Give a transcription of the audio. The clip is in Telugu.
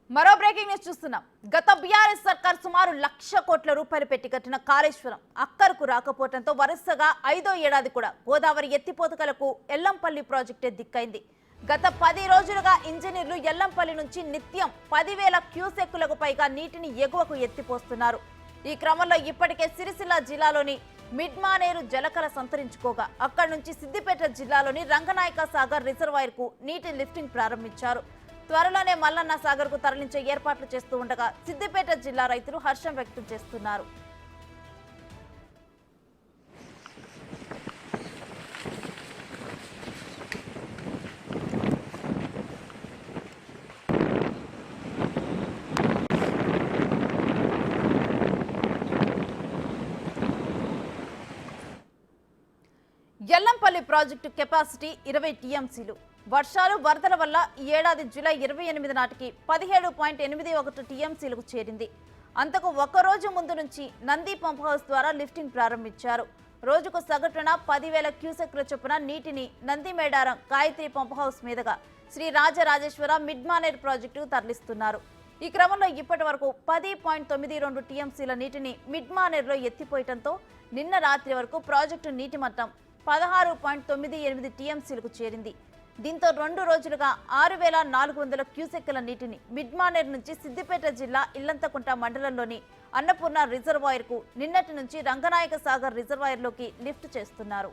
మరో బ్రేకింగ్ న్యూస్ చూస్తున్నాం. గత బీఆర్ఎస్ సర్కార్ సుమారు 1,00,000 కోట్ల రూపాయలు పెట్టి కట్టిన కాళేశ్వరం అక్కరకు రాకపోవడంతో వరుసగా 5వ ఏడాది కూడా గోదావరి ఎత్తిపోతకలకు ఎల్లంపల్లి ప్రాజెక్టే దిక్కైంది. గత 10 రోజులుగా ఇంజనీర్లు ఎల్లంపల్లి నుంచి నిత్యం 10,000 క్యూసెక్కులకు పైగా నీటిని ఎగువకు ఎత్తిపోస్తున్నారు. ఈ క్రమంలో ఇప్పటికే సిరిసిల్ల జిల్లాలోని మిడ్మానేరు జలకళ సంతరించుకోగా అక్కడి నుంచి సిద్దిపేట జిల్లాలోని రంగనాయక సాగర్ రిజర్వాయర్ కు నీటి లిఫ్టింగ్ ప్రారంభించారు. త్వరలోనే మల్లన్న సాగర్ కు తరలించే ఏర్పాట్లు చేస్తూ ఉండగా సిద్దిపేట జిల్లా రైతులు హర్షం వ్యక్తం చేస్తున్నారు. ఎల్లంపల్లి ప్రాజెక్టు కెపాసిటీ 20 టీఎంసీలు. వర్షాలు వరదల వల్ల ఈ ఏడాది జూలై 28 నాటికి 17.81 టీఎంసీలకు చేరింది. అంతకు ఒక రోజు ముందు నుంచి నంది పంప్ హౌస్ ద్వారా లిఫ్టింగ్ ప్రారంభించారు. రోజుకు సగటున 10,000 క్యూసెక్ల చొప్పున నీటిని నంది మేడారం గాయత్రి పంప్ హౌస్ మీదుగా శ్రీ రాజరాజేశ్వర మిడ్మానేర్ ప్రాజెక్టుకు తరలిస్తున్నారు. ఈ క్రమంలో ఇప్పటి వరకు 10.92 టీఎంసీల నీటిని మిడ్మానేర్లో ఎత్తిపోయడంతో నిన్న రాత్రి వరకు ప్రాజెక్టు నీటి మట్టం 16.98 టీఎంసీలకు చేరింది. దీంతో 2 రోజులుగా 6,400 క్యూసెక్కుల నీటిని మిడ్మానేర్ నుంచి సిద్దిపేట జిల్లా ఇల్లంతకుంట మండలంలోని అన్నపూర్ణ రిజర్వాయర్ కు నిన్నటి నుంచి రంగనాయక సాగర్ రిజర్వాయర్లోకి లిఫ్ట్ చేస్తున్నారు.